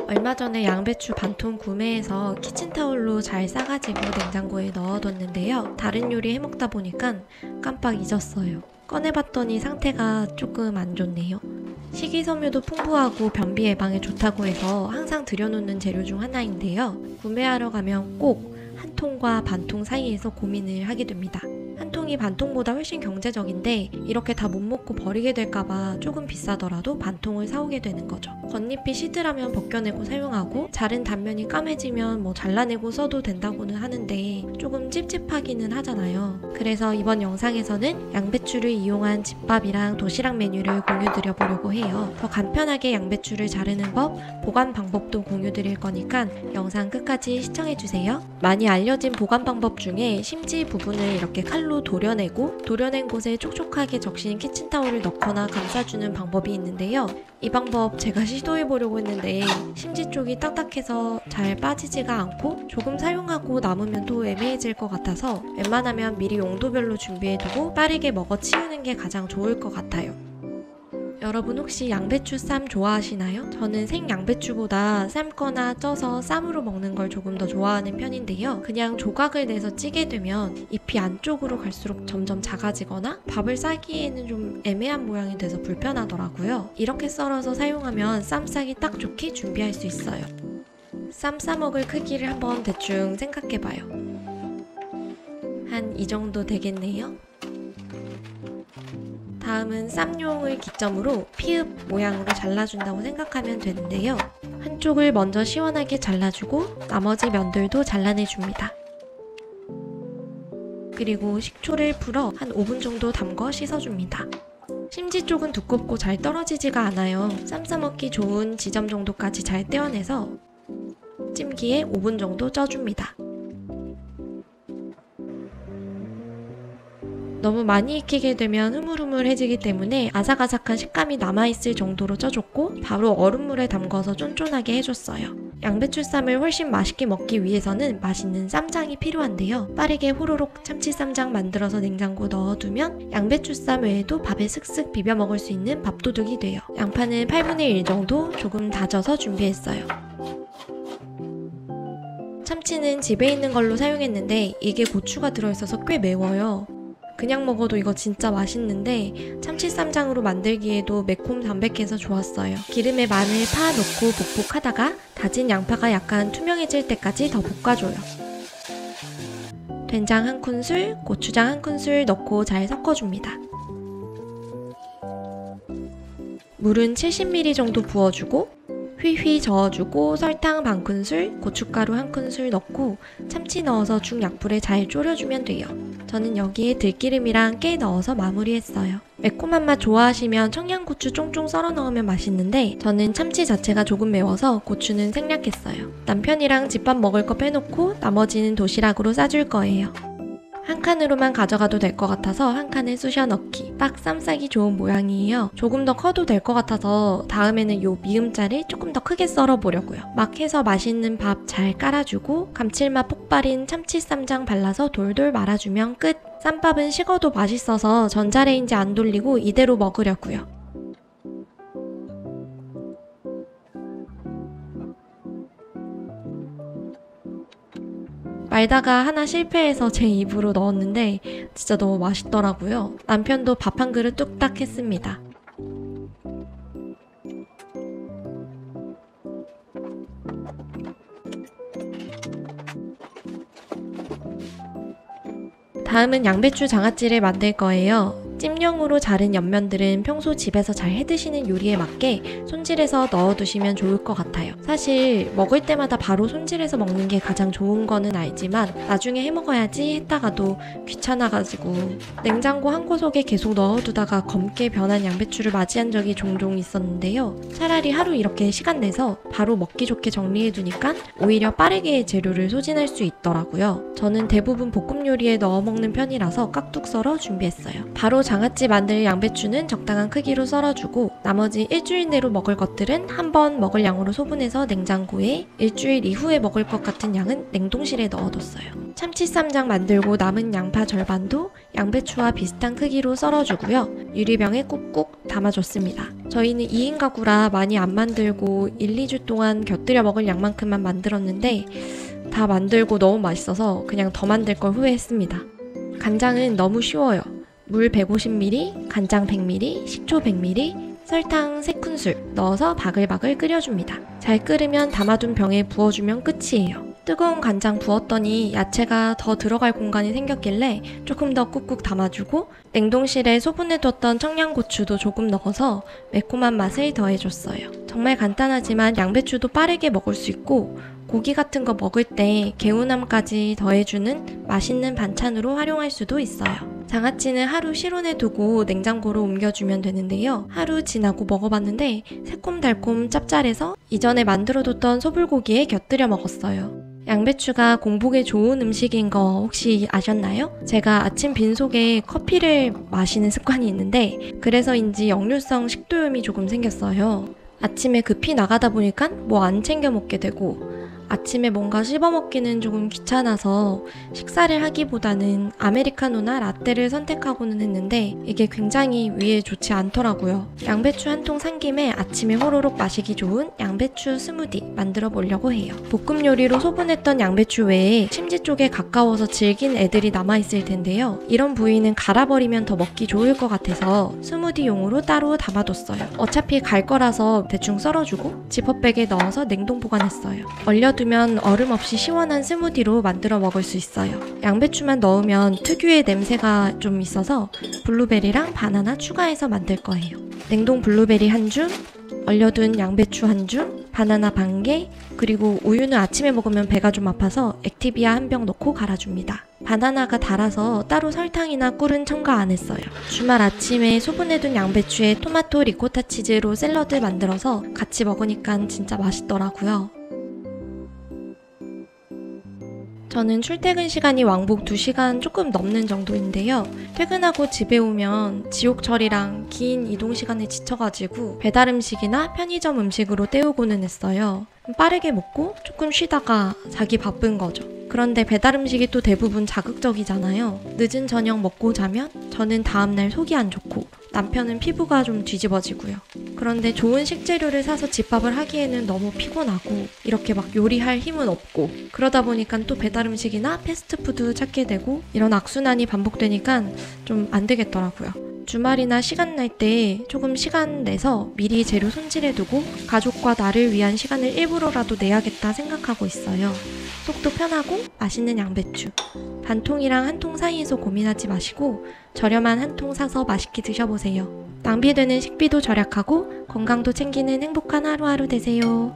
얼마 전에 양배추 반통 구매해서 키친타올로 잘 싸가지고 냉장고에 넣어뒀는데요. 다른 요리 해먹다 보니까 깜빡 잊었어요. 꺼내봤더니 상태가 조금 안 좋네요. 식이섬유도 풍부하고 변비 예방에 좋다고 해서 항상 들여놓는 재료 중 하나인데요. 구매하러 가면 꼭 한 통과 반 통 사이에서 고민을 하게 됩니다. 한 통이 반 통보다 훨씬 경제적인데 이렇게 다 못 먹고 버리게 될까봐 조금 비싸더라도 반 통을 사오게 되는 거죠. 겉잎이 시들하면 벗겨내고 사용하고 자른 단면이 까매지면 잘라내고 써도 된다고는 하는데 조금 찝찝하기는 하잖아요. 그래서 이번 영상에서는 양배추를 이용한 집밥이랑 도시락 메뉴를 공유드려 보려고 해요. 더 간편하게 양배추를 자르는 법, 보관 방법도 공유드릴 거니까 영상 끝까지 시청해주세요. 많이 알려진 보관 방법 중에 심지 부분을 이렇게 칼로 도려내고 도려낸 곳에 촉촉하게 적신 키친타올을 넣거나 감싸주는 방법이 있는데요. 이 방법 제가 시도해보려고 했는데 심지 쪽이 딱딱해서 잘 빠지지가 않고 조금 사용하고 남으면 또 애매해질 것 같아서 웬만하면 미리 용도별로 준비해두고 빠르게 먹어치우는 게 가장 좋을 것 같아요. 여러분 혹시 양배추 쌈 좋아하시나요? 저는 생 양배추보다 삶거나 쪄서 쌈으로 먹는 걸 조금 더 좋아하는 편인데요. 그냥 조각을 내서 찌게 되면 잎이 안쪽으로 갈수록 점점 작아지거나 밥을 싸기에는 좀 애매한 모양이 돼서 불편하더라고요. 이렇게 썰어서 사용하면 쌈 싸기 딱 좋게 준비할 수 있어요. 쌈 싸먹을 크기를 한번 대충 생각해봐요. 한 이 정도 되겠네요. 다음은 쌈용을 기점으로 피읍 모양으로 잘라준다고 생각하면 되는데요. 한쪽을 먼저 시원하게 잘라주고 나머지 면들도 잘라내줍니다. 그리고 식초를 풀어 한 5분 정도 담궈 씻어줍니다. 심지 쪽은 두껍고 잘 떨어지지가 않아요. 쌈 싸먹기 좋은 지점 정도까지 잘 떼어내서 찜기에 5분 정도 쪄줍니다. 너무 많이 익히게 되면 흐물흐물해지기 때문에 아삭아삭한 식감이 남아있을 정도로 쪄줬고 바로 얼음물에 담궈서 쫀쫀하게 해줬어요. 양배추 쌈을 훨씬 맛있게 먹기 위해서는 맛있는 쌈장이 필요한데요. 빠르게 호로록 참치 쌈장 만들어서 냉장고 넣어두면 양배추 쌈 외에도 밥에 슥슥 비벼 먹을 수 있는 밥도둑이 돼요. 양파는 8분의 1 정도 조금 다져서 준비했어요. 참치는 집에 있는 걸로 사용했는데 이게 고추가 들어있어서 꽤 매워요. 그냥 먹어도 이거 진짜 맛있는데 참치 쌈장으로 만들기에도 매콤 담백해서 좋았어요. 기름에 마늘, 파 넣고 볶하다가 다진 양파가 약간 투명해질 때까지 더 볶아줘요. 된장 1큰술, 고추장 1큰술 넣고 잘 섞어줍니다. 물은 70ml 정도 부어주고 휘휘 저어주고 설탕 반큰술, 고춧가루 1큰술 넣고 참치 넣어서 중약불에 잘 졸여주면 돼요. 저는 여기에 들기름이랑 깨 넣어서 마무리했어요. 매콤한 맛 좋아하시면 청양고추 쫑쫑 썰어 넣으면 맛있는데 저는 참치 자체가 조금 매워서 고추는 생략했어요. 남편이랑 집밥 먹을 거 빼놓고 나머지는 도시락으로 싸줄 거예요. 한 칸으로만 가져가도 될 것 같아서 한 칸에 쑤셔 넣기. 딱 쌈 싸기 좋은 모양이에요. 조금 더 커도 될 것 같아서 다음에는 요 미음자를 조금 더 크게 썰어 보려고요. 막 해서 맛있는 밥 잘 깔아주고 감칠맛 폭발인 참치 쌈장 발라서 돌돌 말아주면 끝! 쌈밥은 식어도 맛있어서 전자레인지 안 돌리고 이대로 먹으려고요. 말다가 하나 실패해서 제 입으로 넣었는데 진짜 너무 맛있더라고요. 남편도 밥 한 그릇 뚝딱 했습니다. 다음은 양배추 장아찌를 만들 거예요. 찜용으로 자른 옆면들은 평소 집에서 잘 해드시는 요리에 맞게 손질해서 넣어두시면 좋을 것 같아요. 사실 먹을 때마다 바로 손질해서 먹는 게 가장 좋은 거는 알지만 나중에 해먹어야지 했다가도 귀찮아가지고 냉장고 한 구석에 계속 넣어두다가 검게 변한 양배추를 맞이한 적이 종종 있었는데요. 차라리 하루 이렇게 시간 내서 바로 먹기 좋게 정리해두니까 오히려 빠르게 재료를 소진할 수 있더라고요. 저는 대부분 볶음 요리에 넣어 먹는 편이라서 깍둑 썰어 준비했어요. 바로 장아찌 만들 양배추는 적당한 크기로 썰어주고 나머지 일주일 내로 먹을 것들은 한 번 먹을 양으로 소분해서 냉장고에, 일주일 이후에 먹을 것 같은 양은 냉동실에 넣어뒀어요. 참치쌈장 만들고 남은 양파 절반도 양배추와 비슷한 크기로 썰어주고요. 유리병에 꾹꾹 담아줬습니다. 저희는 2인 가구라 많이 안 만들고 1, 2주 동안 곁들여 먹을 양만큼만 만들었는데 다 만들고 너무 맛있어서 그냥 더 만들 걸 후회했습니다. 간장은 너무 쉬워요. 물 150ml, 간장 100ml, 식초 100ml, 설탕 3큰술 넣어서 바글바글 끓여줍니다. 잘 끓으면 담아둔 병에 부어주면 끝이에요. 뜨거운 간장 부었더니 야채가 더 들어갈 공간이 생겼길래 조금 더 꾹꾹 담아주고 냉동실에 소분해뒀던 청양고추도 조금 넣어서 매콤한 맛을 더해줬어요. 정말 간단하지만 양배추도 빠르게 먹을 수 있고 고기 같은 거 먹을 때 개운함까지 더해주는 맛있는 반찬으로 활용할 수도 있어요. 장아찌는 하루 실온에 두고 냉장고로 옮겨주면 되는데요. 하루 지나고 먹어봤는데 새콤달콤 짭짤해서 이전에 만들어뒀던 소불고기에 곁들여 먹었어요. 양배추가 공복에 좋은 음식인 거 혹시 아셨나요? 제가 아침 빈속에 커피를 마시는 습관이 있는데 그래서인지 역류성 식도염이 조금 생겼어요. 아침에 급히 나가다 보니까 뭐 안 챙겨 먹게 되고 아침에 뭔가 씹어먹기는 조금 귀찮아서 식사를 하기보다는 아메리카노나 라떼를 선택하고는 했는데 이게 굉장히 위에 좋지 않더라고요. 양배추 한 통 산 김에 아침에 호로록 마시기 좋은 양배추 스무디 만들어 보려고 해요. 볶음 요리로 소분했던 양배추 외에 심지 쪽에 가까워서 질긴 애들이 남아있을 텐데요. 이런 부위는 갈아버리면 더 먹기 좋을 것 같아서 스무디용으로 따로 담아뒀어요. 어차피 갈 거라서 대충 썰어주고 지퍼백에 넣어서 냉동 보관했어요. 얼려두면 얼음 없이 시원한 스무디로 만들어 먹을 수 있어요. 양배추만 넣으면 특유의 냄새가 좀 있어서 블루베리랑 바나나 추가해서 만들 거예요. 냉동 블루베리 한 줌, 얼려둔 양배추 한 줌, 바나나 반 개, 그리고 우유는 아침에 먹으면 배가 좀 아파서 액티비아 한 병 넣고 갈아줍니다. 바나나가 달아서 따로 설탕이나 꿀은 첨가 안 했어요. 주말 아침에 소분해둔 양배추에 토마토 리코타 치즈로 샐러드 만들어서 같이 먹으니까 진짜 맛있더라고요. 저는 출퇴근 시간이 왕복 2시간 조금 넘는 정도인데요. 퇴근하고 집에 오면 지옥철이랑 긴 이동 시간에 지쳐가지고 배달 음식이나 편의점 음식으로 때우고는 했어요. 빠르게 먹고 조금 쉬다가 자기 바쁜 거죠. 그런데 배달 음식이 또 대부분 자극적이잖아요. 늦은 저녁 먹고 자면 저는 다음날 속이 안 좋고 남편은 피부가 좀 뒤집어지고요. 그런데 좋은 식재료를 사서 집밥을 하기에는 너무 피곤하고 이렇게 막 요리할 힘은 없고 그러다 보니까 또 배달 음식이나 패스트푸드 찾게 되고 이런 악순환이 반복되니까 좀 안 되겠더라고요. 주말이나 시간 날 때 조금 시간 내서 미리 재료 손질해두고 가족과 나를 위한 시간을 일부러라도 내야겠다 생각하고 있어요. 속도 편하고 맛있는 양배추. 반통이랑 한 통 사이에서 고민하지 마시고 저렴한 한 통 사서 맛있게 드셔보세요. 낭비되는 식비도 절약하고 건강도 챙기는 행복한 하루하루 되세요.